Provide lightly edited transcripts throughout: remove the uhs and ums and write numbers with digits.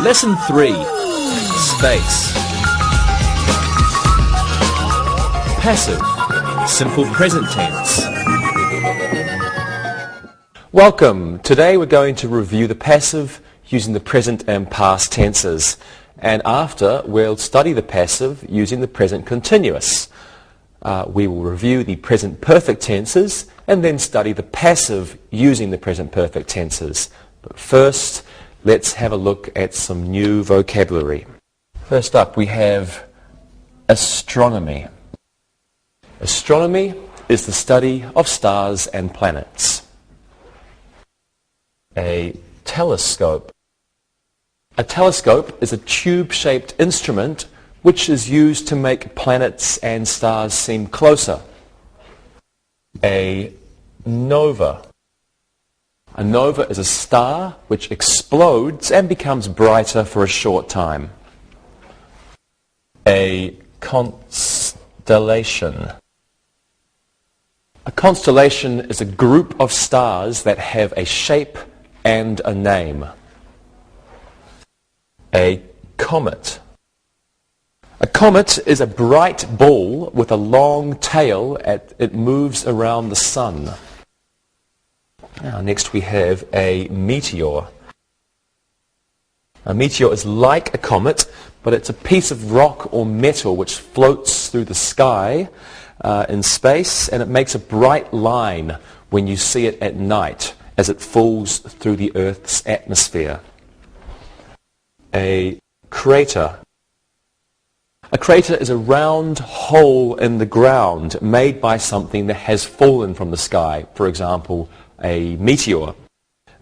Lesson 3. Space. Passive. Simple present tense. Welcome. Today we're going to review the passive using the present and past tenses. And after, we'll study the passive using the present continuous. We will review the present perfect tenses and then study the passive using the present perfect tenses. But first, let's have a look at some new vocabulary. First up, we have astronomy. Astronomy is the study of stars and planets. A telescope. A telescope is a tube-shaped instrument which is used to make planets and stars seem closer. A nova. A nova is a star which explodes and becomes brighter for a short time. A constellation. A constellation is a group of stars that have a shape and a name. A comet. A comet is a bright ball with a long tail. It moves around the sun. Now, next we have a meteor. A meteor is like a comet, but it's a piece of rock or metal which floats through the sky in space, and it makes a bright line when you see it at night as it falls through the Earth's atmosphere. A crater. A crater is a round hole in the ground made by something that has fallen from the sky, for example, a meteor.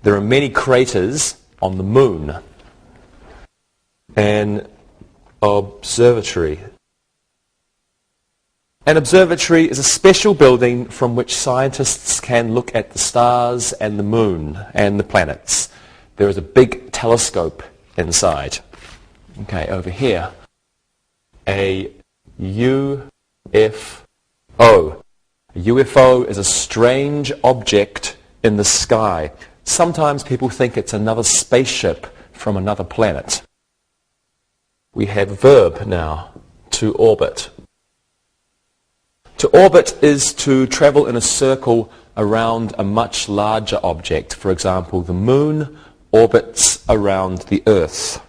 There are many craters on the moon. An observatory. An observatory is a special building from which scientists can look at the stars and the moon and the planets. There is a big telescope inside. Okay, over here. A UFO. A UFO is a strange object in the sky. Sometimes people think it's another spaceship from another planet. We have verb now, to orbit. To orbit is to travel in a circle around a much larger object. For example, the moon orbits around the Earth,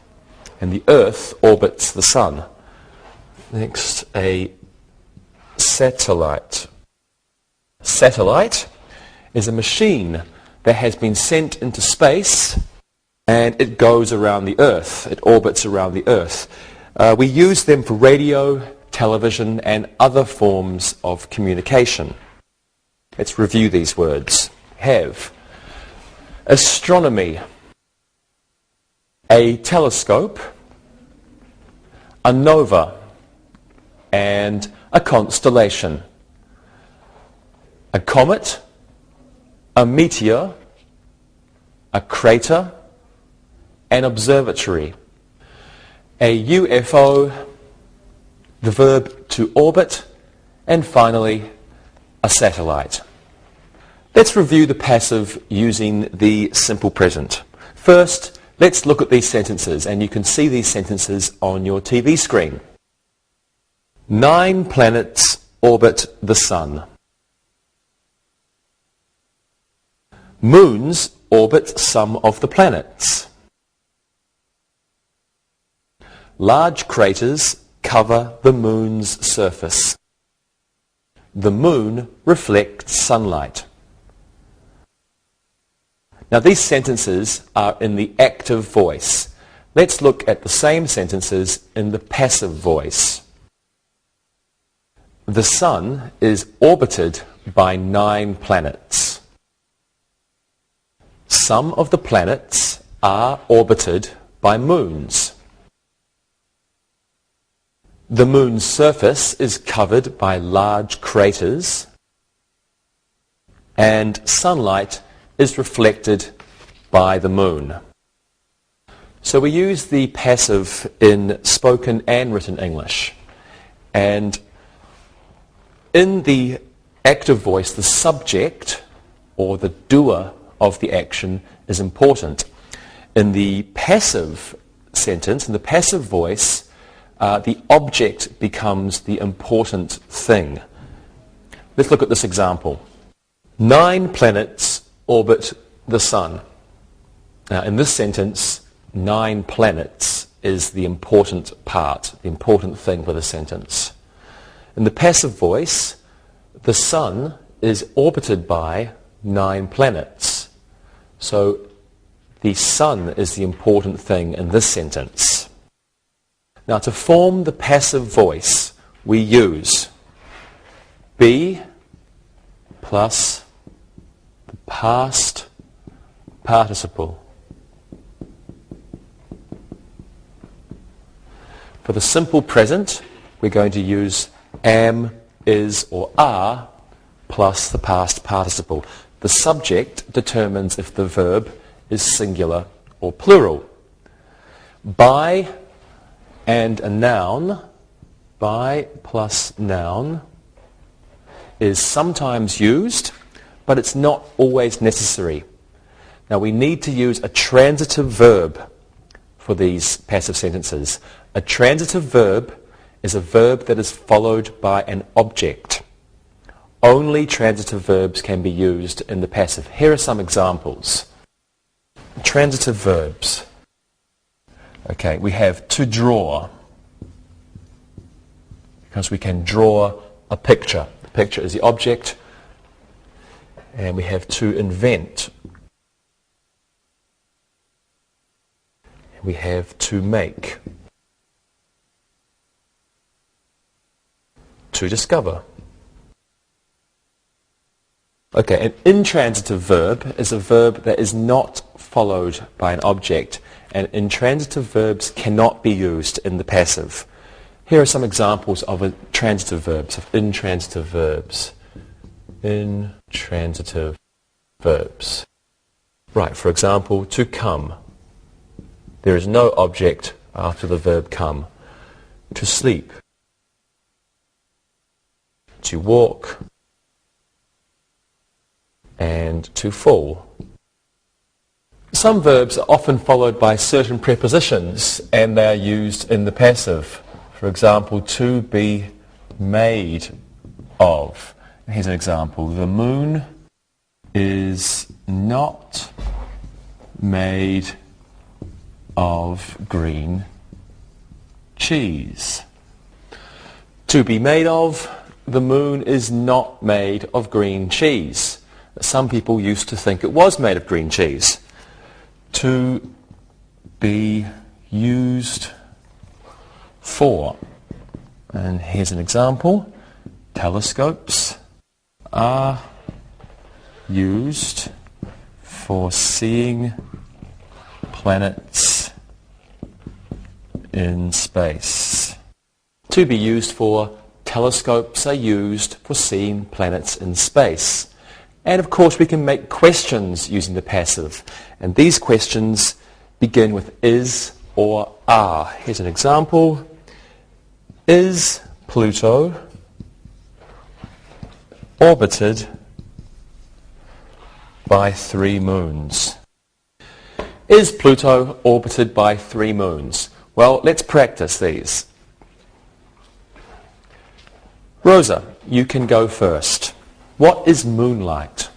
and the Earth orbits the sun. Next, a satellite. Satellite is a machine that has been sent into space and it goes around the Earth. It orbits around the Earth. We use them for radio, television and other forms of communication. Let's review these words. Have. Astronomy. A telescope. A nova. And a constellation. A comet, a meteor, a crater, an observatory. A UFO, the verb to orbit, and finally a satellite. Let's review the passive using the simple present. First, let's look at these sentences, and you can see these sentences on your TV screen. 9 planets orbit the sun. Moons orbit some of the planets. Large craters cover the moon's surface. The moon reflects sunlight. Now these sentences are in the active voice. Let's look at the same sentences in the passive voice. The sun is orbited by 9 planets. Some of the planets are orbited by moons. The moon's surface is covered by large craters, and sunlight is reflected by the moon. So we use the passive in spoken and written English. And in the active voice, the subject or the doer of the action is important. In the passive sentence, in the passive voice, the object becomes the important thing. Let's look at this example. 9 planets orbit the sun. Now, in this sentence, 9 planets is the important part, the important thing for the sentence. In the passive voice, the sun is orbited by 9 planets. So the sun is the important thing in this sentence. Now, to form the passive voice, we use be plus the past participle. For the simple present, we're going to use am, is, or are plus the past participle. The subject determines if the verb is singular or plural. By and a noun, by plus noun, is sometimes used, but it's not always necessary. Now, we need to use a transitive verb for these passive sentences. A transitive verb is a verb that is followed by an object. Only transitive verbs can be used in the passive. Here are some examples. Transitive verbs. Okay, we have to draw, because we can draw a picture. The picture is the object. And we have to invent. We have to make. To discover. Okay, an intransitive verb is a verb that is not followed by an object, and intransitive verbs cannot be used in the passive. Here are some examples of transitive verbs, of intransitive verbs. Intransitive verbs. Right, for example, to come. There is no object after the verb come. To sleep. To walk. And to fall. Some verbs are often followed by certain prepositions, and they are used in the passive. For example, to be made of. Here's an example. The moon is not made of green cheese. To be made of. The moon is not made of green cheese. Some people used to think it was made of green cheese. To be used for. And here's an example. Telescopes are used for seeing planets in space. To be used for. Telescopes are used for seeing planets in space. And of course we can make questions using the passive. And these questions begin with is or are. Here's an example. Is Pluto orbited by 3 moons? Is Pluto orbited by 3 moons? Well, let's practice these. Rosa, you can go first. What is moonlight?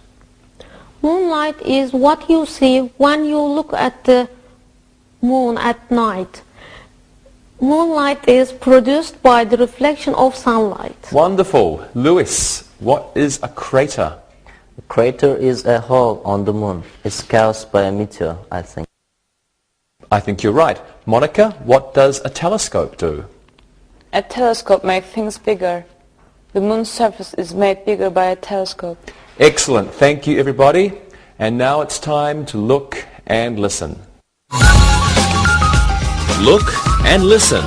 Moonlight is what you see when you look at the moon at night. Moonlight is produced by the reflection of sunlight. Wonderful. Lewis, what is a crater? A crater is a hole on the moon. It's caused by a meteor, I think. I think you're right. Monica, what does a telescope do? A telescope makes things bigger. The moon's surface is made bigger by a telescope. Excellent. Thank you, everybody. And now it's time to look and listen. Look and listen.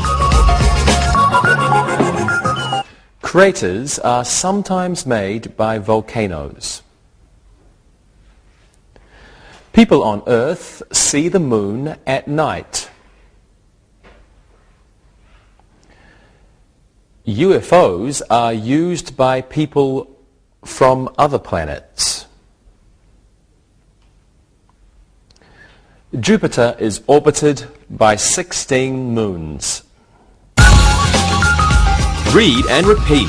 Craters are sometimes made by volcanoes. People on Earth see the moon at night. UFOs are used by people from other planets. Jupiter is orbited by 16 moons. Read and repeat.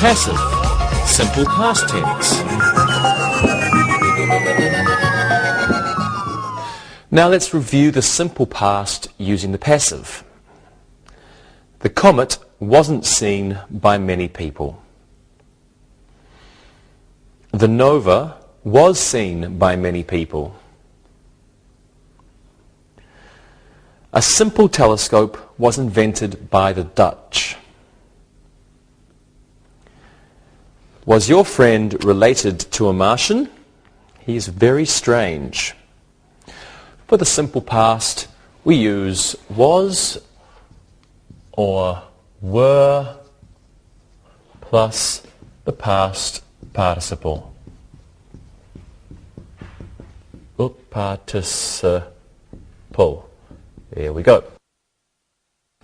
Passive, simple past tense. Now let's review the simple past using the passive. The comet wasn't seen by many people. The nova was seen by many people. A simple telescope was invented by the Dutch. Was your friend related to a Martian? He is very strange. For the simple past, we use was or were plus the past participle. Participle. There we go.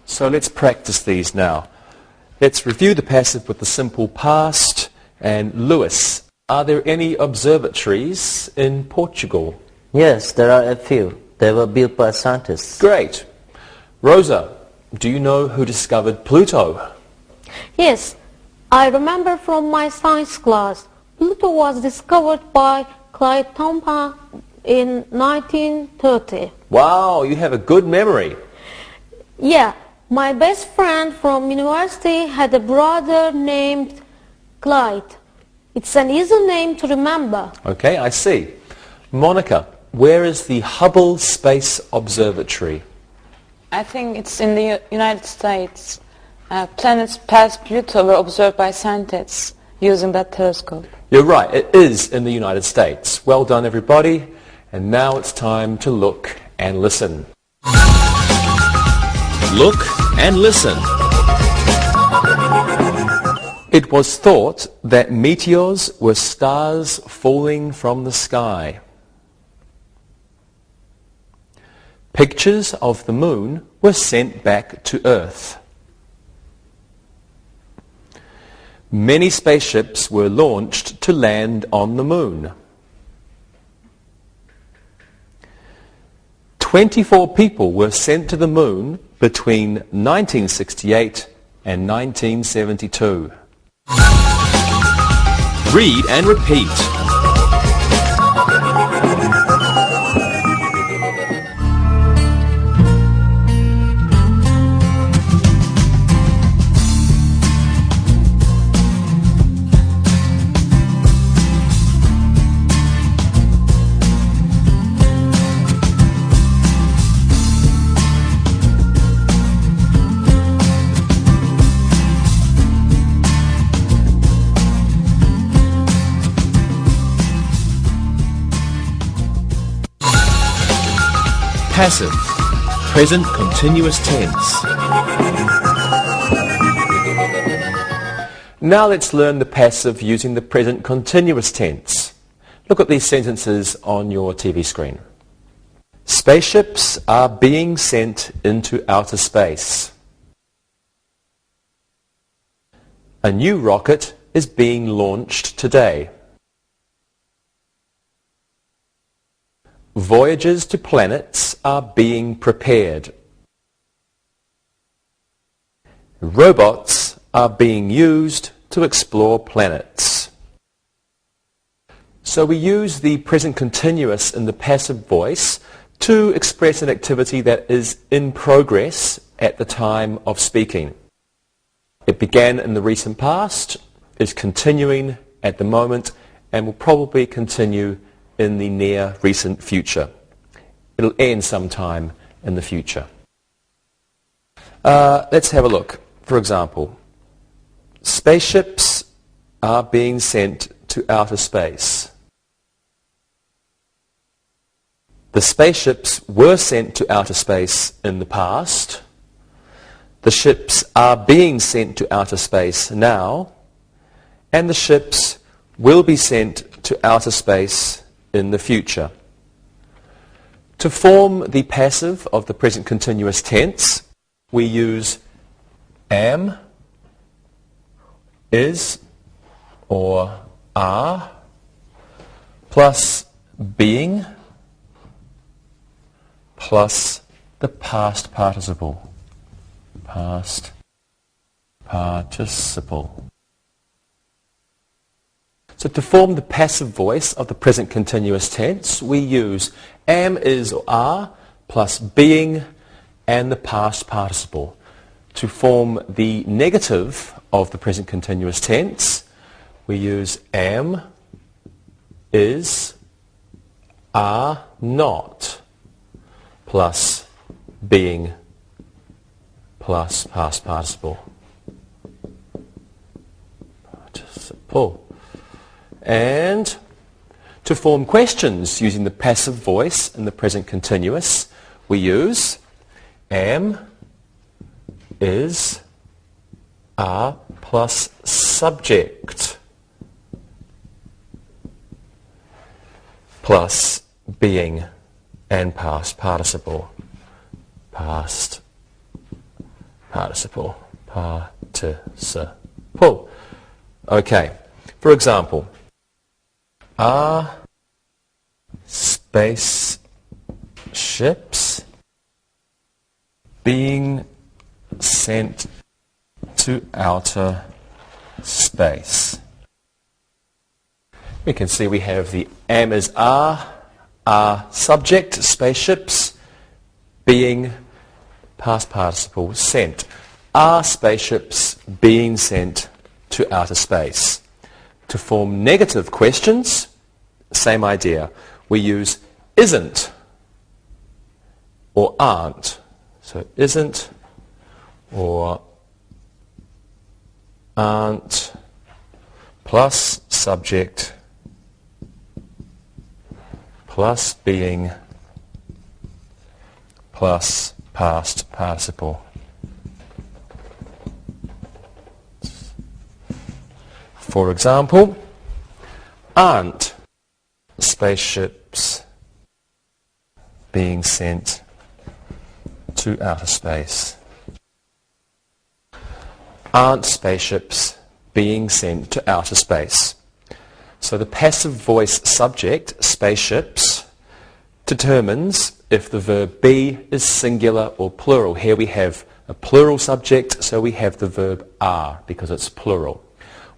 So let's practice these now. Let's review the passive with the simple past. And Lewis, are there any observatories in Portugal? Yes, there are a few. They were built by scientists. Great. Rosa, do you know who discovered Pluto? Yes, I remember from my science class. Pluto was discovered by Clyde Tombaugh in 1930. Wow, you have a good memory. Yeah, my best friend from university had a brother named Clyde. It's an easy name to remember. Okay, I see. Monica, where is the Hubble Space Observatory? I think it's in the United States. Planets past Pluto were observed by scientists using that telescope. You're right, it is in the United States. Well done, everybody. And now it's time to look and listen. Look and listen. It was thought that meteors were stars falling from the sky. Pictures of the moon were sent back to Earth. Many spaceships were launched to land on the moon. 24 people were sent to the moon between 1968 and 1972. Read and repeat. Passive, present continuous tense. Now let's learn the passive using the present continuous tense. Look at these sentences on your TV screen. Spaceships are being sent into outer space. A new rocket is being launched today. Voyages to planets are being prepared. Robots are being used to explore planets. So we use the present continuous in the passive voice to express an activity that is in progress at the time of speaking. It began in the recent past, is continuing at the moment, and will probably continue in the near recent future. It'll end sometime in the future. Let's have a look. For example, spaceships are being sent to outer space. The spaceships were sent to outer space in the past. The ships are being sent to outer space now. And the ships will be sent to outer space in the future. To form the passive of the present continuous tense, we use am, is, or are, plus being, plus the past participle. Past participle. So to form the passive voice of the present continuous tense, we use am, is, or are, plus being and the past participle. To form the negative of the present continuous tense, we use am, is, are not, plus being, plus past participle. Participle. And to form questions using the passive voice in the present continuous, we use am, is, are, plus subject, plus being and past participle. Past participle. Participle. Okay. For example, are spaceships being sent to outer space? We can see we have the am, is, are subject, spaceships, being, past participle, sent. Are spaceships being sent to outer space? To form negative questions, same idea. We use isn't or aren't. So isn't or aren't plus subject plus being plus past participle. For example, aren't spaceships being sent to outer space? Aren't spaceships being sent to outer space? So the passive voice subject, spaceships, determines if the verb be is singular or plural. Here we have a plural subject, so we have the verb are because it's plural.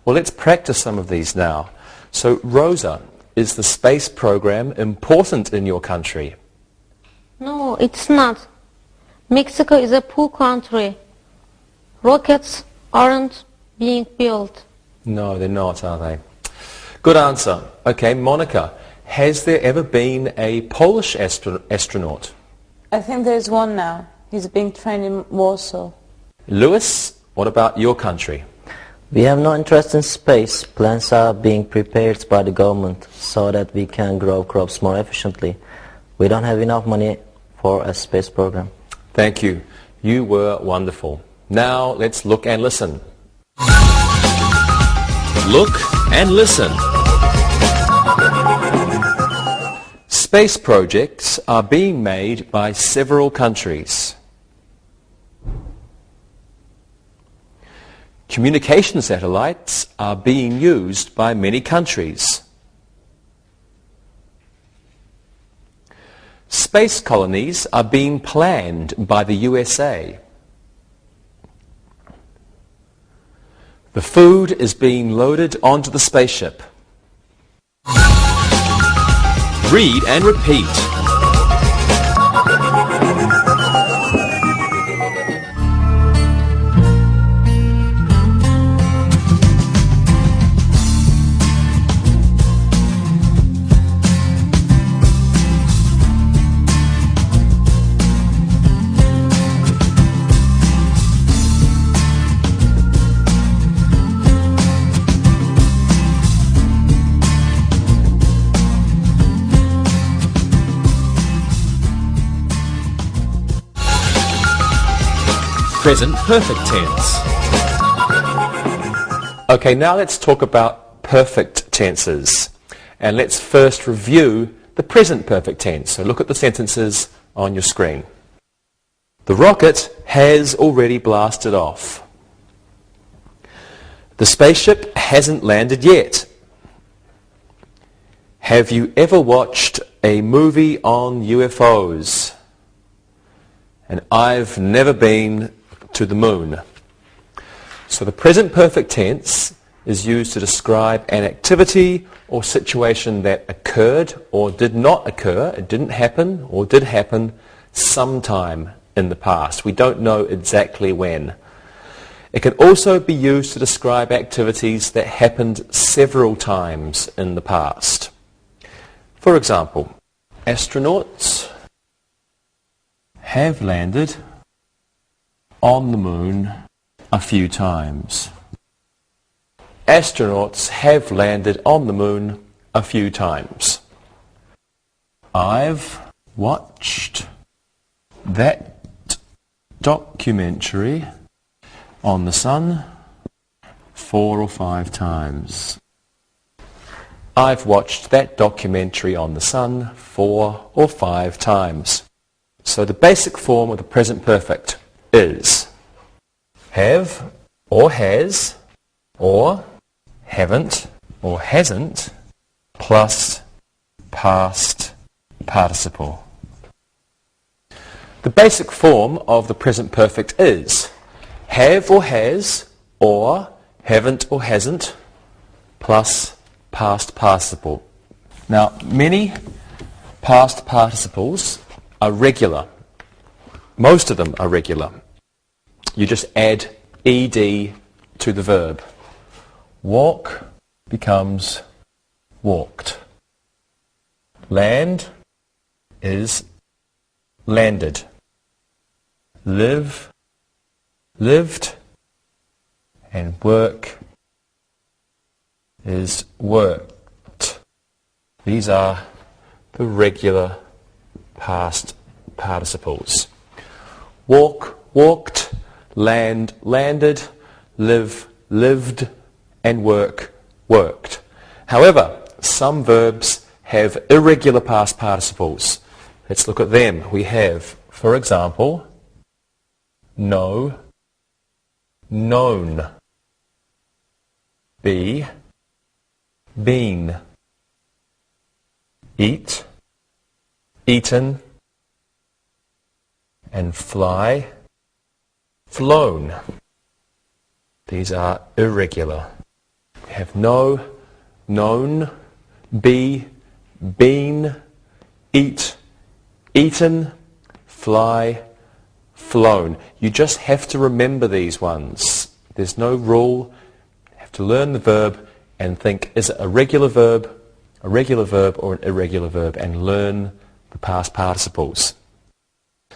Well, let's practice some of these now. So, Rosa, is the space program important in your country? No, it's not. Mexico is a poor country. Rockets aren't being built. No, they're not, are they? Good answer. Okay, Monica, has there ever been a Polish astronaut? I think there's one now. He's being trained in Warsaw. Lewis, what about your country? We have no interest in space. Plans are being prepared by the government so that we can grow crops more efficiently. We don't have enough money for a space program. Thank you. You were wonderful. Now let's look and listen. Look and listen. Space projects are being made by several countries. Communication satellites are being used by many countries. Space colonies are being planned by the USA. The food is being loaded onto the spaceship. Read and repeat. Present perfect tense. Okay, now let's talk about perfect tenses. And let's first review the present perfect tense. So look at the sentences on your screen. The rocket has already blasted off. The spaceship hasn't landed yet. Have you ever watched a movie on UFOs? And I've never been to the moon. So the present perfect tense is used to describe an activity or situation that occurred or did not occur. It didn't happen or did happen sometime in the past. We don't know exactly when. It can also be used to describe activities that happened several times in the past. For example, astronauts have landed on the moon a few times. Astronauts have landed on the moon a few times. I've watched that documentary on the sun 4 or 5 times. I've watched that documentary on the sun 4 or 5 times. So the basic form of the present perfect is have or has or haven't or hasn't plus past participle. The basic form of the present perfect is have or has or haven't or hasn't plus past participle. Now, many past participles are regular. Most of them are regular. You just add ed to the verb. Walk becomes walked. Land is landed. Live, lived. And work is worked. These are the regular past participles. Walk, walked. Land, landed. Live, lived. And work, worked. However, some verbs have irregular past participles. Let's look at them. We have, for example, know, known, be, been, eat, eaten, and fly, flown. These are irregular. We have know, known, be, been, eat, eaten, fly, flown. You just have to remember these ones. There's no rule. You have to learn the verb and think, is it a regular verb, or an irregular verb, and learn the past participles.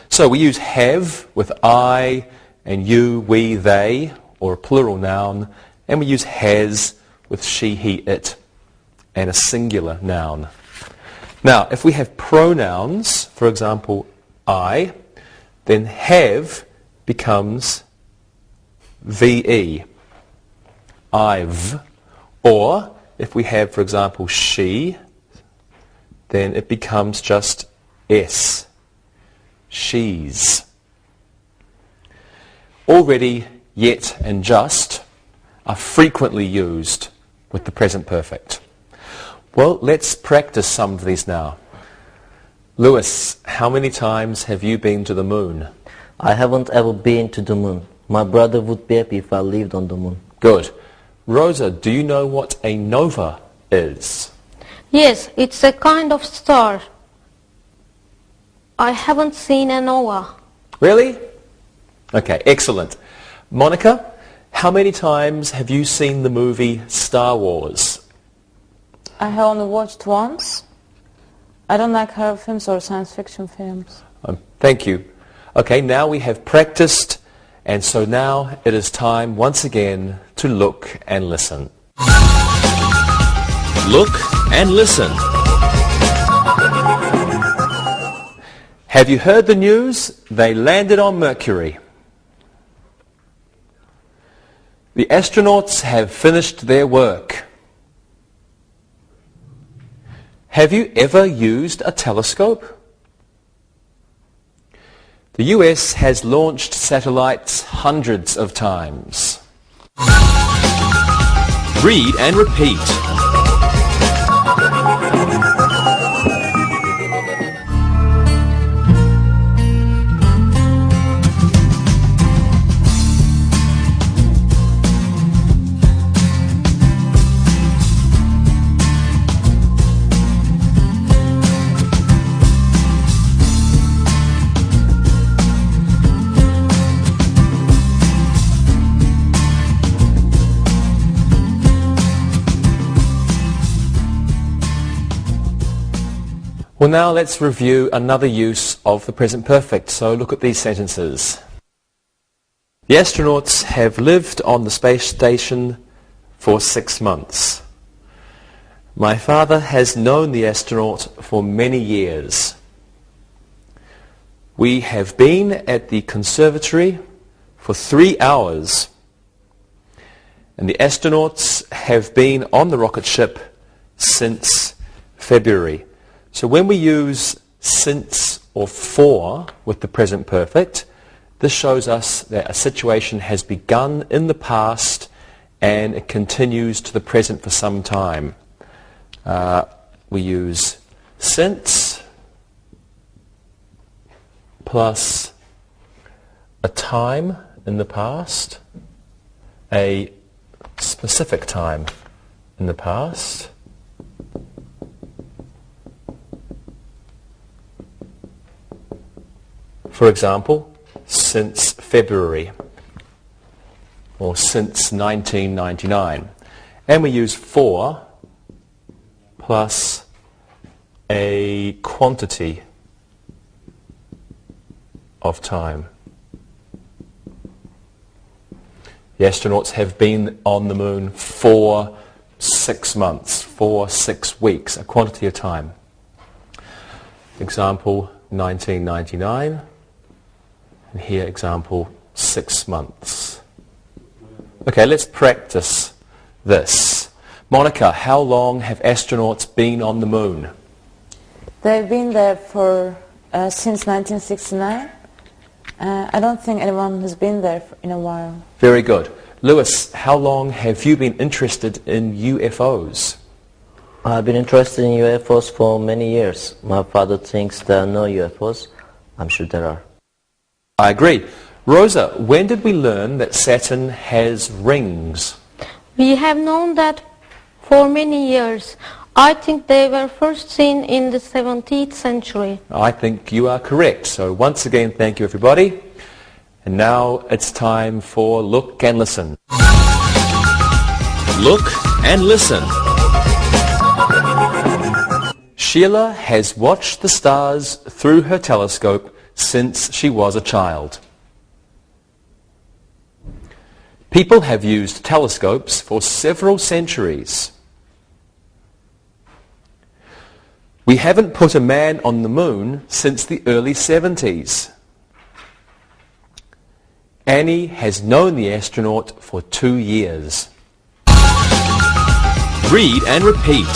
So we use have with I and you, we, they, or a plural noun, and we use has with she, he, it, and a singular noun. Now, if we have pronouns, for example, I, then have becomes VE, I've. Or, if we have, for example, she, then it becomes just S, she's. Already, yet, and just are frequently used with the present perfect. Well, let's practice some of these now. Lewis, how many times have you been to the moon? I haven't ever been to the moon. My brother would be happy if I lived on the moon. Good. Rosa, do you know what a nova is? Yes, it's a kind of star. I haven't seen a nova. Really? Okay, excellent. Monica, how many times have you seen the movie Star Wars? I have only watched once. I don't like horror films or science fiction films. Thank you. Okay, now we have practiced, and so now it is time once again to look and listen. Look and listen. Have you heard the news? They landed on Mercury. The astronauts have finished their work. Have you ever used a telescope? The US has launched satellites hundreds of times. Read and repeat. Well, now let's review another use of the present perfect. So look at these sentences. The astronauts have lived on the space station for 6 months. My father has known the astronaut for many years. We have been at the conservatory for 3 hours. And the astronauts have been on the rocket ship since February. So when we use since or for with the present perfect, this shows us that a situation has begun in the past and it continues to the present for some time. We use since plus a time in the past, a specific time in the past, for example, since February or since 1999. And we use for plus a quantity of time. The astronauts have been on the moon for 6 months, for 6 weeks, a quantity of time. Example 1999. And here, example, 6 months. Okay, let's practice this. Monica, how long have astronauts been on the moon? They've been there for since 1969. I don't think anyone has been there in a while. Very good. Lewis, how long have you been interested in UFOs? I've been interested in UFOs for many years. My father thinks there are no UFOs. I'm sure there are. I agree. Rosa, when did we learn that Saturn has rings? We have known that for many years. I think they were first seen in the 17th century. I think you are correct. So once again, thank you everybody. And now it's time for Look and Listen. Look and listen. Sheila has watched the stars through her telescope since she was a child. People have used telescopes for several centuries. We haven't put a man on the moon since the early 70s. Annie has known the astronaut for 2 years. Read and repeat.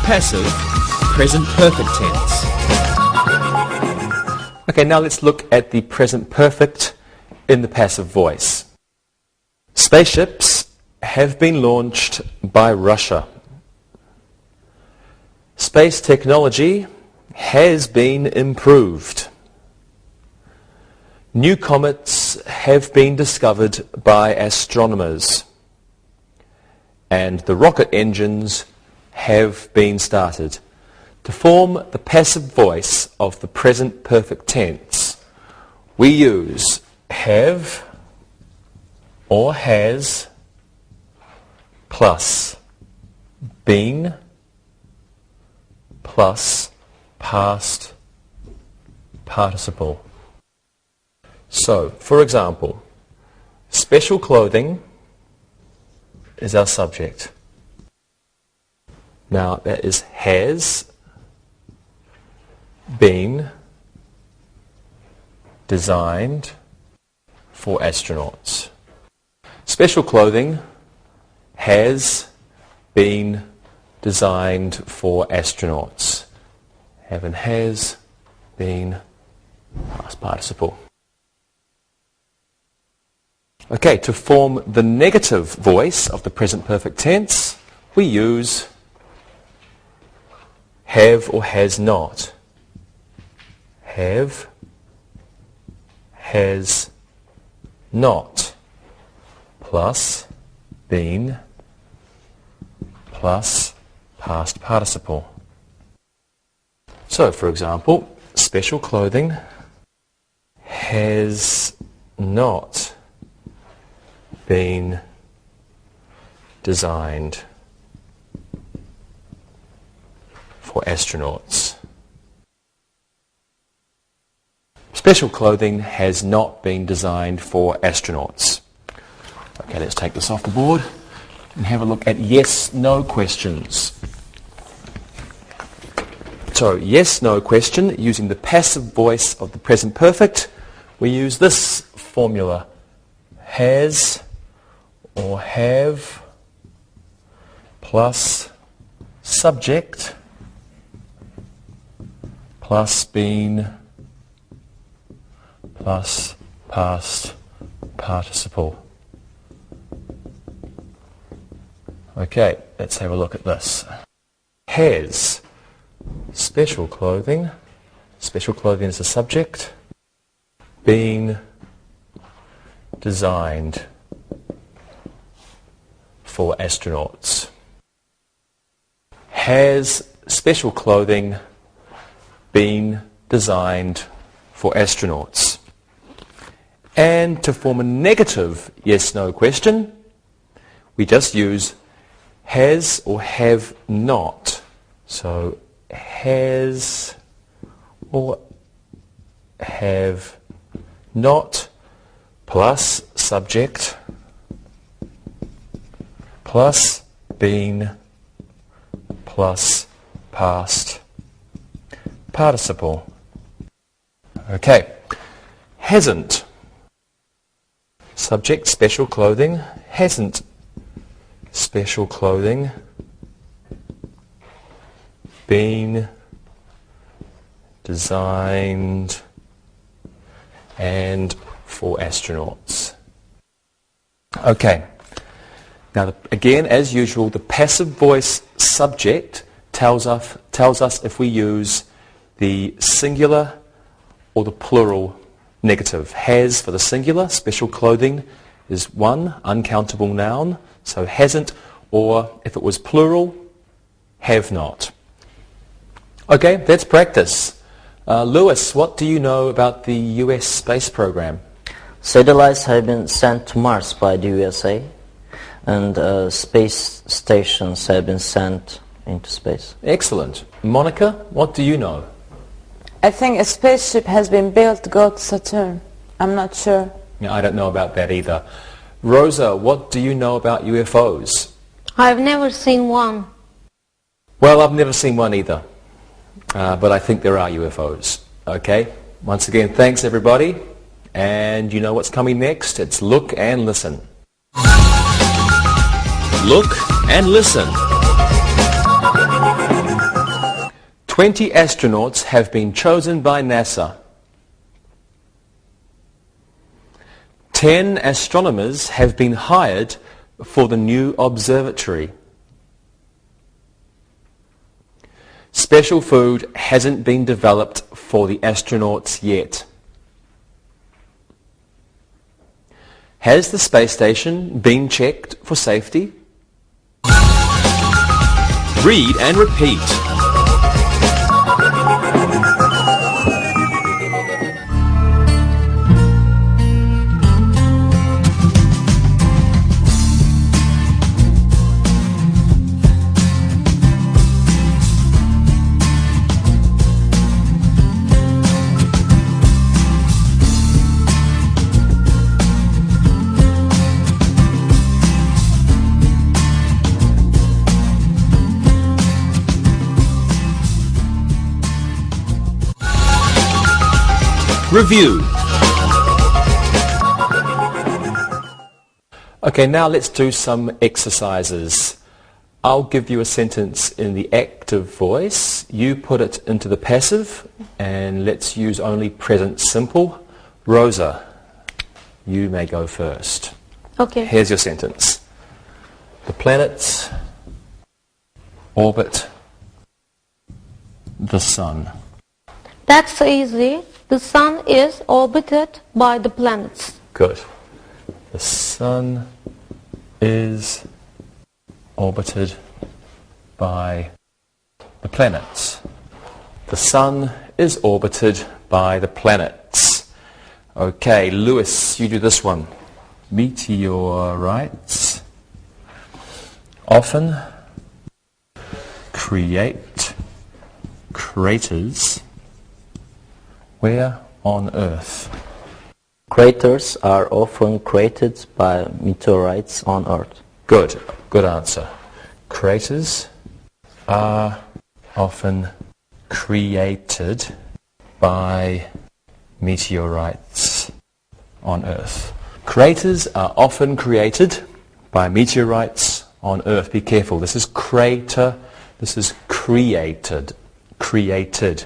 Passive, present perfect tense. Okay, now let's look at the present perfect in the passive voice. Spaceships have been launched by Russia. Space technology has been improved. New comets have been discovered by astronomers. And the rocket engines have been started. To form the passive voice of the present perfect tense, we use have or has plus been plus past participle. So, for example, special clothing is our subject. Now, that is has been designed for astronauts. Special clothing has been designed for astronauts. Have and has been past participle. Okay, to form the negative voice of the present perfect tense, we use have or has not. Have, has not, plus been, plus past participle. So, for example, special clothing has not been designed for astronauts. Special clothing has not been designed for astronauts. Okay, let's take this off the board and have a look at yes-no questions. So, yes-no question, using the passive voice of the present perfect, we use this formula. Has or have plus subject plus been plus past participle. Okay, let's have a look at this. Has special clothing is the subject, been designed for astronauts. Has special clothing been designed for astronauts? And to form a negative yes-no question, we just use has or have not. So has or have not plus subject plus been plus past participle. Okay. Hasn't. Subject special clothing. Hasn't special clothing been designed and for astronauts. Okay. Now, again, as usual, the passive voice subject tells us if we use the singular or the plural negative. Has for the singular, special clothing is one, uncountable noun, so hasn't, or if it was plural, have not. Okay, let's practice. Lewis, what do you know about the US space program? Satellites have been sent to Mars by the USA, and space stations have been sent into space. Excellent. Monica, what do you know? I think a spaceship has been built to go to Saturn. I'm not sure. Yeah, I don't know about that either. Rosa, what do you know about UFOs? I've never seen one. Well, I've never seen one either, but I think there are UFOs. Okay, once again, thanks everybody, and you know what's coming next? It's Look and Listen. Look and listen. 20 astronauts have been chosen by NASA. 10 astronomers have been hired for the new observatory. Special food hasn't been developed for the astronauts yet. Has the space station been checked for safety? Read and repeat. Review. Okay, now let's do some exercises. I'll give you a sentence in the active voice. You put it into the passive, and let's use only present simple. Rosa, you may go first. Okay. Here's your sentence. The planets orbit the sun. That's easy. The sun is orbited by the planets. Good. The sun is orbited by the planets. The sun is orbited by the planets. Okay, Lewis, you do this one. Meteorites often create craters where on Earth? Craters are often created by meteorites on Earth. Good. Good answer. Craters are often created by meteorites on Earth. Craters are often created by meteorites on Earth. Be careful. This is crater. This is created. Created.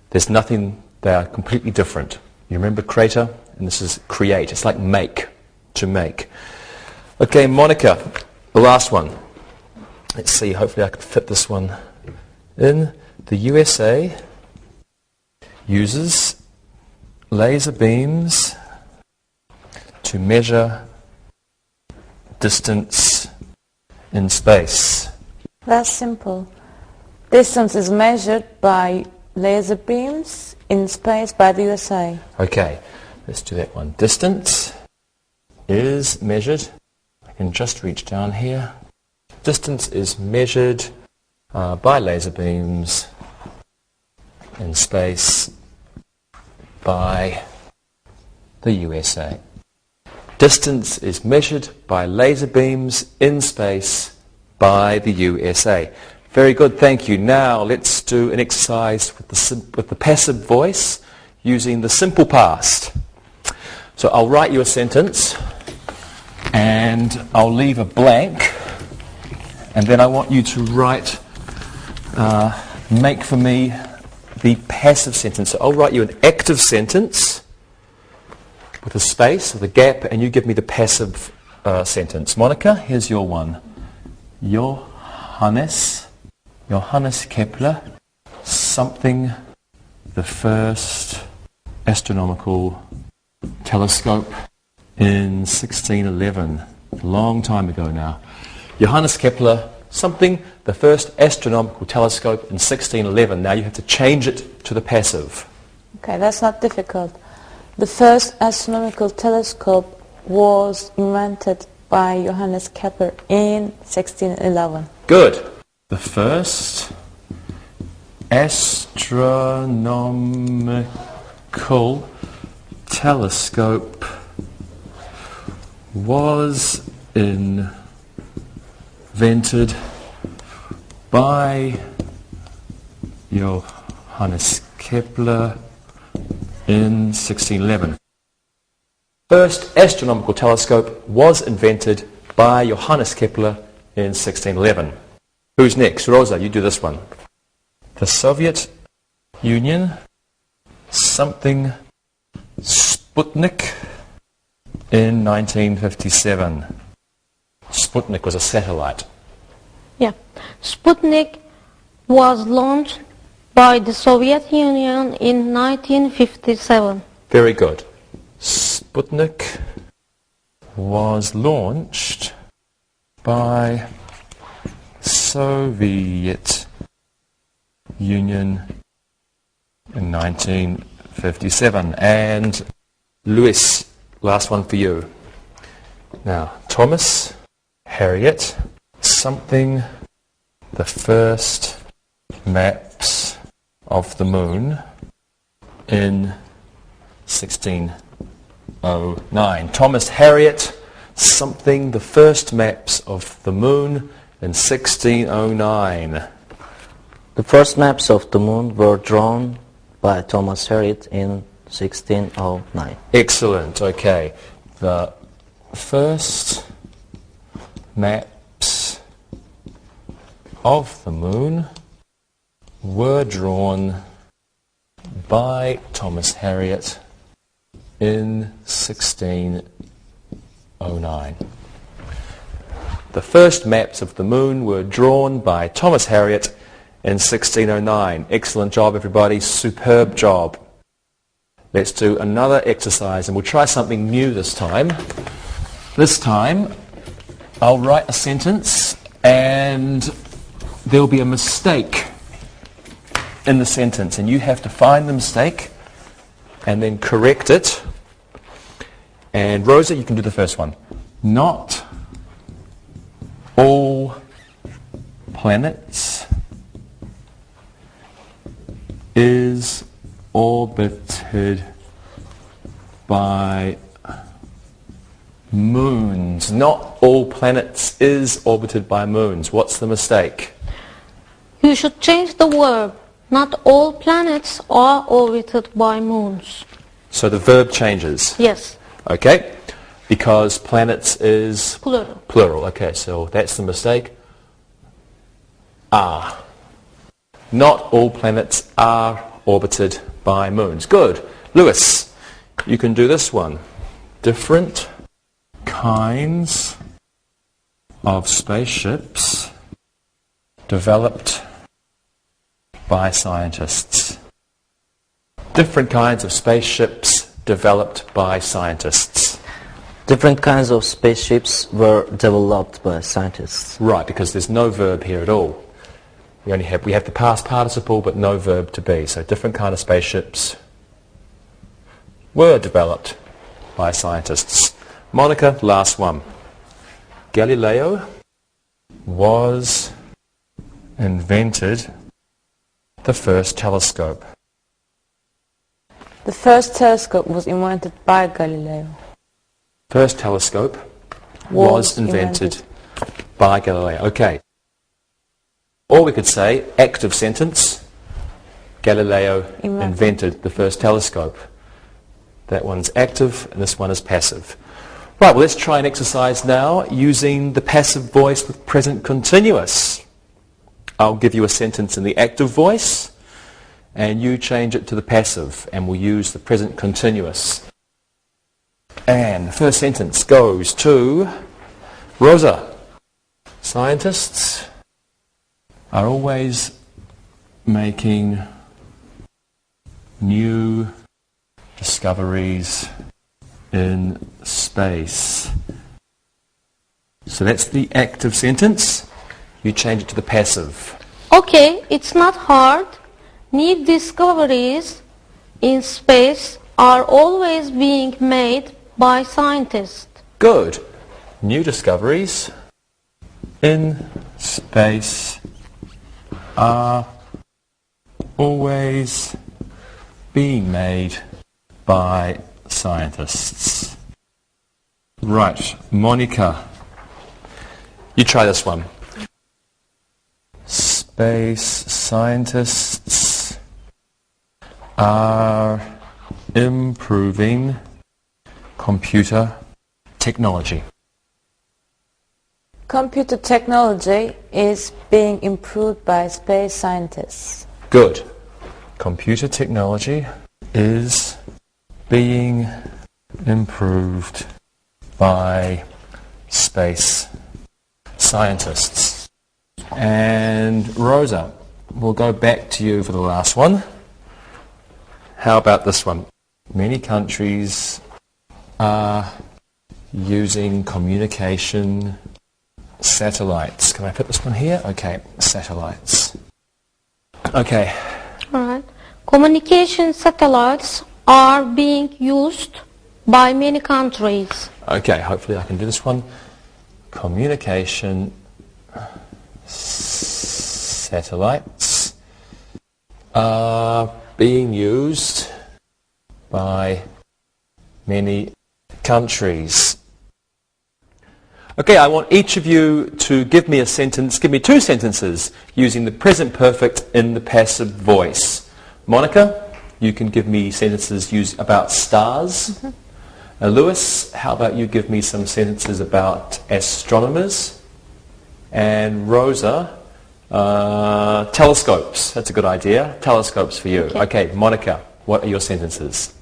There's nothing. They are completely different. You remember crater? And this is create. It's like make. To make. Okay, Monica, the last one. Let's see. Hopefully I can fit this one in. The USA uses laser beams to measure distance in space. That's simple. Distance is measured by laser beams in space by the USA. Okay, let's do that one. Distance is measured. I can just reach down here. Distance is measured by laser beams in space by the USA. Distance is measured by laser beams in space by the USA. Very good, thank you. Now let's do an exercise with the passive voice using the simple past. So I'll write you a sentence and I'll leave a blank, and then I want you to write, make for me the passive sentence. So I'll write you an active sentence with a space, with a gap, and you give me the passive sentence. Monica, here's your one. Johannes Kepler, something, the first astronomical telescope in 1611, a long time ago now. Johannes Kepler, something, the first astronomical telescope in 1611. Now you have to change it to the passive. Okay, that's not difficult. The first astronomical telescope was invented by Johannes Kepler in 1611. Good. The first astronomical telescope was invented by Johannes Kepler in 1611. First astronomical telescope was invented by Johannes Kepler in 1611. Who's next? Rosa, you do this one. The Soviet Union, something, Sputnik in 1957. Sputnik was a satellite. Yeah. Sputnik was launched by the Soviet Union in 1957. Very good. Sputnik was launched by Soviet Union in 1957. And Luis, last one for you. Now, Thomas, Harriet, something, the first maps of the moon in 1609. Thomas Harriet, something, the first maps of the moon in 1609. The first maps of the moon were drawn by Thomas Harriot in 1609. Excellent. Okay. The first maps of the moon were drawn by Thomas Harriot in 1609. The first maps of the moon were drawn by Thomas Harriot in 1609. Excellent job, everybody. Superb job. Let's do another exercise, and we'll try something new this time. This time, I'll write a sentence, and there'll be a mistake in the sentence, and you have to find the mistake and then correct it. And Rosa, you can do the first one. Not all planets is orbited by moons. Not all planets is orbited by moons. What's the mistake? You should change the verb. Not all planets are orbited by moons. So the verb changes. Yes. Okay. Because planets is Plural. plural. Okay, so that's the mistake. Are. Not all planets are orbited by moons. Good. Lewis, you can do this one. Different kinds of spaceships developed by scientists. Different kinds of spaceships developed by scientists. Different kinds of spaceships were developed by scientists. Right, because there's no verb here at all. We have the past participle but no verb to be. So different kind of spaceships were developed by scientists. Monica, last one. Galileo was invented the first telescope. The first telescope was invented by Galileo. First telescope was invented by Galileo. Okay. Or we could say, active sentence, Galileo invented the first telescope. That one's active and this one is passive. Right, well let's try an exercise now using the passive voice with present continuous. I'll give you a sentence in the active voice and you change it to the passive and we'll use the present continuous. And the first sentence goes to Rosa. Scientists are always making new discoveries in space. So that's the active sentence. You change it to the passive. Okay, it's not hard. New discoveries in space are always being made by scientists. Good. New discoveries in space are always being made by scientists. Right, Monica, you try this one. Space scientists are improving computer technology. Computer technology is being improved by space scientists. Good. Computer technology is being improved by space scientists. And Rosa, we'll go back to you for the last one. How about this one? Many countries are using communication satellites. Can I put this one here? Okay, satellites. Okay. All right. Communication satellites are being used by many countries. Okay, hopefully I can do this one. Communication satellites are being used by many countries. Okay, I want each of you to give me a sentence, give me two sentences using the present perfect in the passive voice. Monica, you can give me sentences about stars. Lewis, how about you give me some sentences about astronomers? And Rosa, telescopes. That's a good idea. Telescopes for you. Okay, Monica, what are your sentences?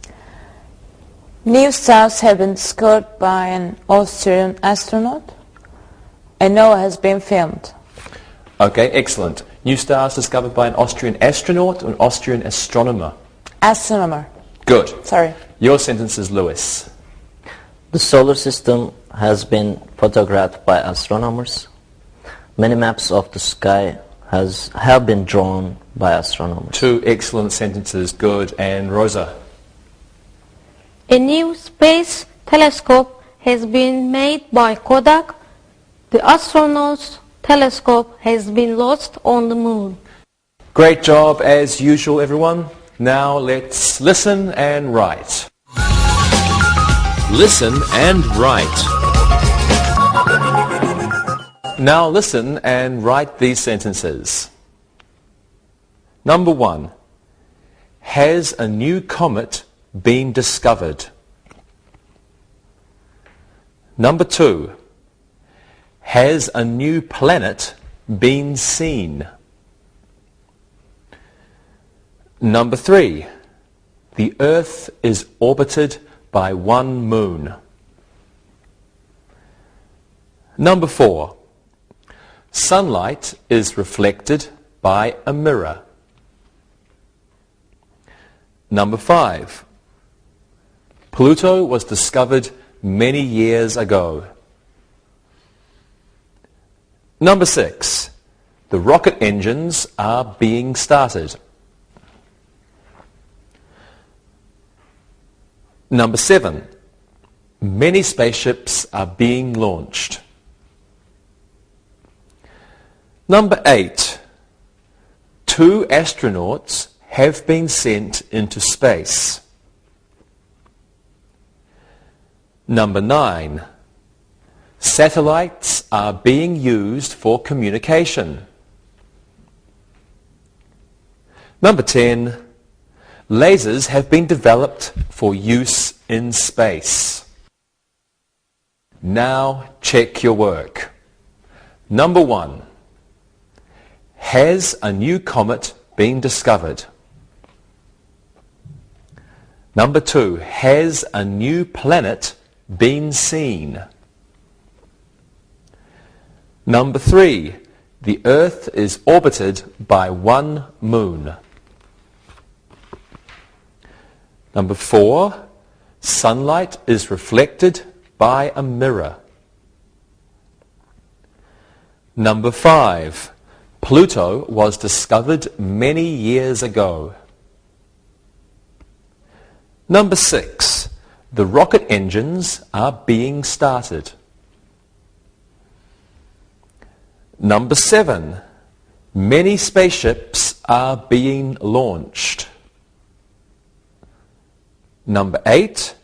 New stars have been discovered by an Austrian astronaut. A Noah has been filmed. Okay, excellent. New stars discovered by an Austrian astronaut or an Austrian astronomer? Astronomer. Good. Sorry. Your sentences, Lewis. The solar system has been photographed by astronomers. Many maps of the sky have been drawn by astronomers. 2 excellent sentences. Good. And Rosa? A new space telescope has been made by Kodak. The astronauts' telescope has been lost on the moon. Great job as usual, everyone. Now let's listen and write. Listen and write. Now listen and write these sentences. Number 1. Has a new comet been discovered? Number 2. Has a new planet been seen? Number 3. The Earth is orbited by one moon. Number 4. Sunlight is reflected by a mirror. Number 5. Pluto was discovered many years ago. Number 6. The rocket engines are being started. Number 7. Many spaceships are being launched. Number 8. 2 astronauts have been sent into space. Number 9. Satellites are being used for communication. Number 10. Lasers have been developed for use in space. Now check your work. Number 1. Has a new comet been discovered? Number 2. Has a new planet been seen? Number 3. The Earth is orbited by one moon. Number 4. Sunlight is reflected by a mirror. Number 5. Pluto was discovered many years ago. Number 6. The rocket engines are being started. Number 7. Many spaceships are being launched. Number 8.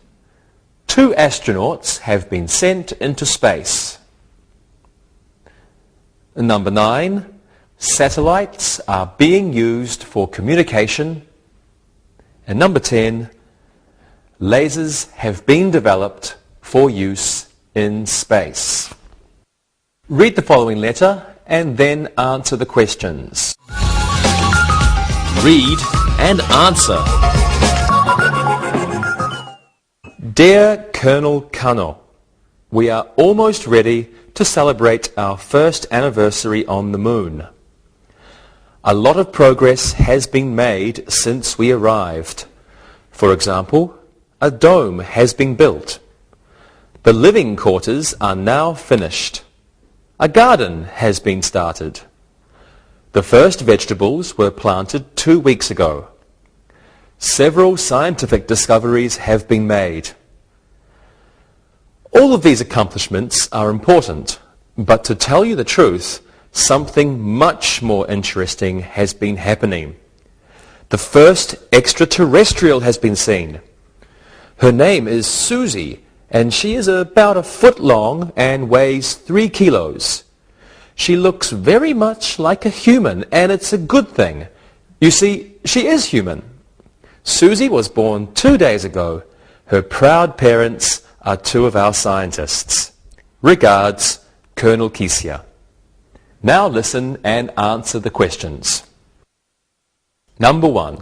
2 astronauts have been sent into space. Number 9. Satellites are being used for communication. And number 10. Lasers have been developed for use in space. Read the following letter and then answer the questions. Read and answer. Dear Colonel Kano, we are almost ready to celebrate our first anniversary on the moon. A lot of progress has been made since we arrived. For example, a dome has been built. The living quarters are now finished. A garden has been started. The first vegetables were planted 2 weeks ago. Several scientific discoveries have been made. All of these accomplishments are important, but to tell you the truth, something much more interesting has been happening. The first extraterrestrial has been seen. Her name is Susie, and she is about 1 foot long and weighs 3 kilos. She looks very much like a human, and it's a good thing. You see, she is human. Susie was born 2 days ago. Her proud parents are two of our scientists. Regards, Colonel Kesia. Now listen and answer the questions. Number 1.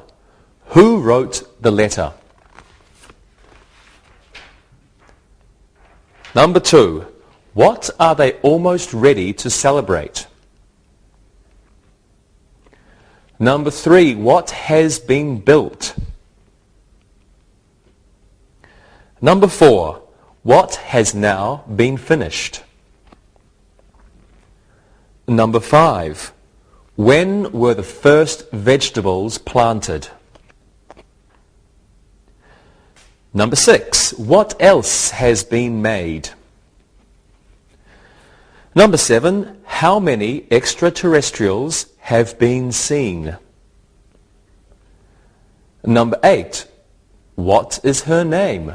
Who wrote the letter? Number 2. What are they almost ready to celebrate? Number 3. What has been built? Number 4. What has now been finished? Number 5. When were the first vegetables planted? Number 6. What else has been made? Number 7. How many extraterrestrials have been seen? Number 8. What is her name?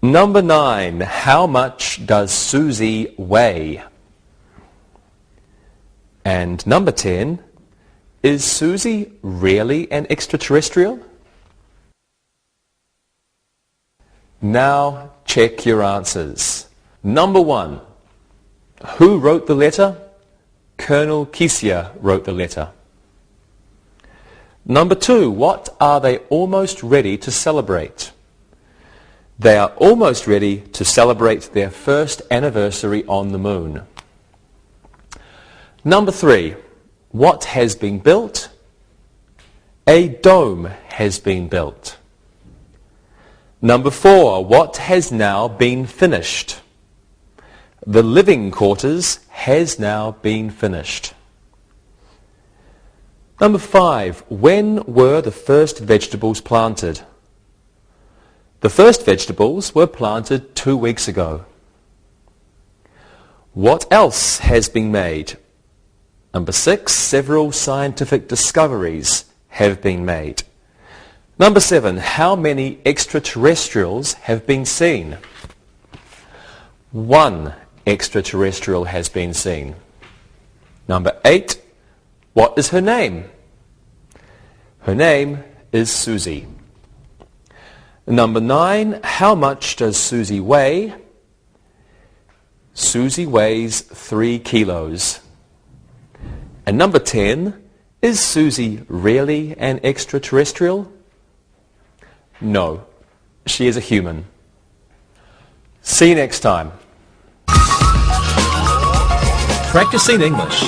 Number 9. How much does Susie weigh? And number 10. Is Susie really an extraterrestrial? Now check your answers. Number 1. Who wrote the letter? Colonel Kesia wrote the letter. Number 2. What are they almost ready to celebrate? They are almost ready to celebrate their first anniversary on the moon. Number 3. What has been built? A dome has been built. Number 4. What has now been finished? The living quarters has now been finished. Number 5. When were the first vegetables planted? The first vegetables were planted 2 weeks ago. What else has been made? Number 6. Several scientific discoveries have been made. Number 7. How many extraterrestrials have been seen? 1 extraterrestrial has been seen. Number 8. What is her name? Her name is Susie. Number 9. How much does Susie weigh? Susie weighs 3 kilos. And number 10. Is Susie really an extraterrestrial? No, she is a human. See you next time. Practicing English.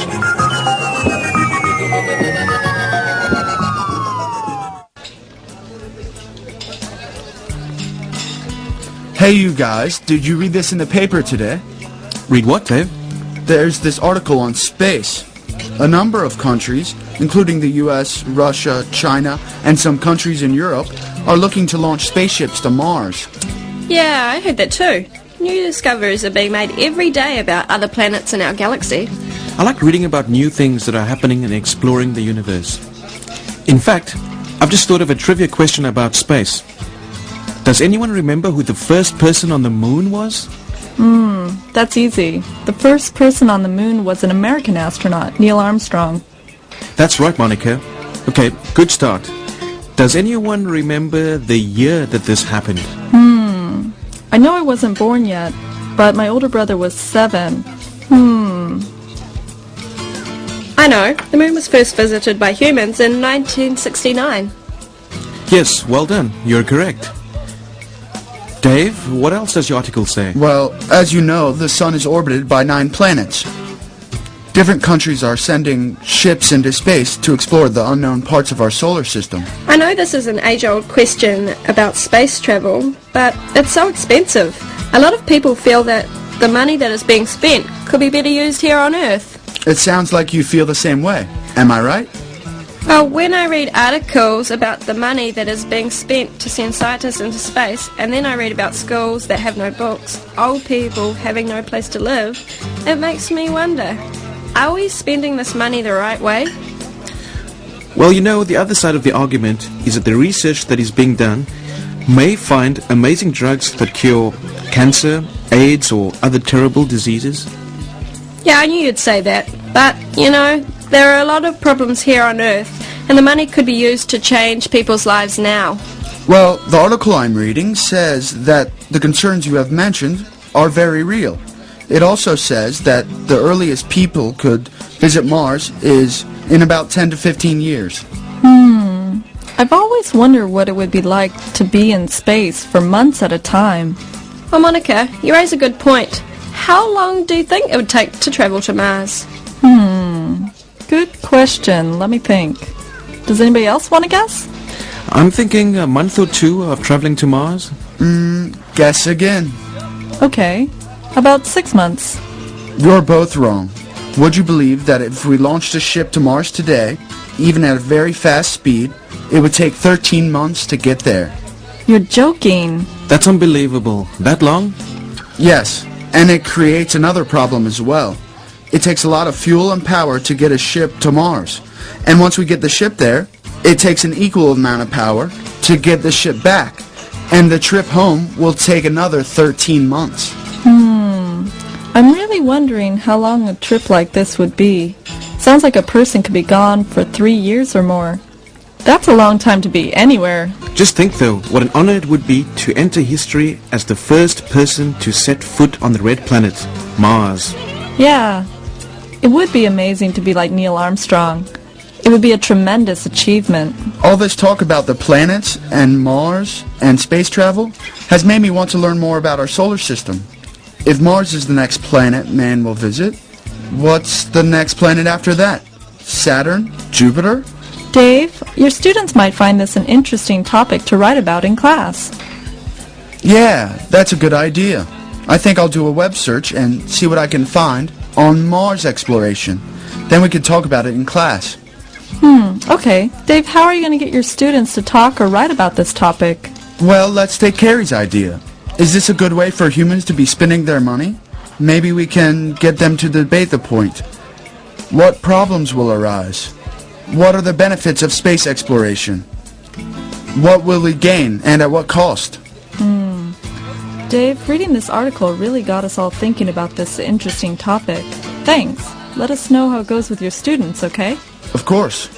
Hey you guys, did you read this in the paper today? Read what, Dave? There's this article on space. A number of countries, including the US, Russia, China, and some countries in Europe, are looking to launch spaceships to Mars. Yeah, I heard that too. New discoveries are being made every day about other planets in our galaxy. I like reading about new things that are happening and exploring the universe. In fact, I've just thought of a trivia question about space. Does anyone remember who the first person on the moon was? That's easy. The first person on the moon was an American astronaut, Neil Armstrong. That's right, Monica. Okay, good start. Does anyone remember the year that this happened? I know I wasn't born yet, but my older brother was 7. I know, the moon was first visited by humans in 1969. Yes, well done. You're correct. Dave, what else does your article say? Well, as you know, the sun is orbited by 9 planets. Different countries are sending ships into space to explore the unknown parts of our solar system. I know this is an age-old question about space travel, but it's so expensive. A lot of people feel that the money that is being spent could be better used here on Earth. It sounds like you feel the same way. Am I right? Well, when I read articles about the money that is being spent to send scientists into space, and then I read about schools that have no books, old people having no place to live, it makes me wonder, are we spending this money the right way? Well, you know, the other side of the argument is that the research that is being done may find amazing drugs that cure cancer, AIDS, or other terrible diseases. Yeah, I knew you'd say that, but, you know, there are a lot of problems here on Earth, and the money could be used to change people's lives now. Well, the article I'm reading says that the concerns you have mentioned are very real. It also says that the earliest people could visit Mars is in about 10 to 15 years. I've always wondered what it would be like to be in space for months at a time. Well, Monica, you raise a good point. How long do you think it would take to travel to Mars? Good question. Let me think. Does anybody else want to guess? I'm thinking a month or two of traveling to Mars. Guess again. Okay. About 6 months. You're both wrong. Would you believe that if we launched a ship to Mars today, even at a very fast speed, it would take 13 months to get there? You're joking. That's unbelievable. That long? Yes, and it creates another problem as well. It takes a lot of fuel and power to get a ship to Mars. And once we get the ship there, it takes an equal amount of power to get the ship back. And the trip home will take another 13 months. I'm really wondering how long a trip like this would be. Sounds like a person could be gone for 3 years or more. That's a long time to be anywhere. Just think though, what an honor it would be to enter history as the first person to set foot on the red planet, Mars. Yeah, it would be amazing to be like Neil Armstrong. It would be a tremendous achievement. All this talk about the planets and Mars and space travel has made me want to learn more about our solar system. If Mars is the next planet man will visit, what's the next planet after that? Saturn? Jupiter? Dave, your students might find this an interesting topic to write about in class. Yeah, that's a good idea. I think I'll do a web search and see what I can find on Mars exploration. Then we can talk about it in class. Okay. Dave, how are you going to get your students to talk or write about this topic? Well, let's take Carrie's idea. Is this a good way for humans to be spending their money? Maybe we can get them to debate the point. What problems will arise? What are the benefits of space exploration? What will we gain and at what cost? Dave, reading this article really got us all thinking about this interesting topic. Thanks. Let us know how it goes with your students, okay? Of course.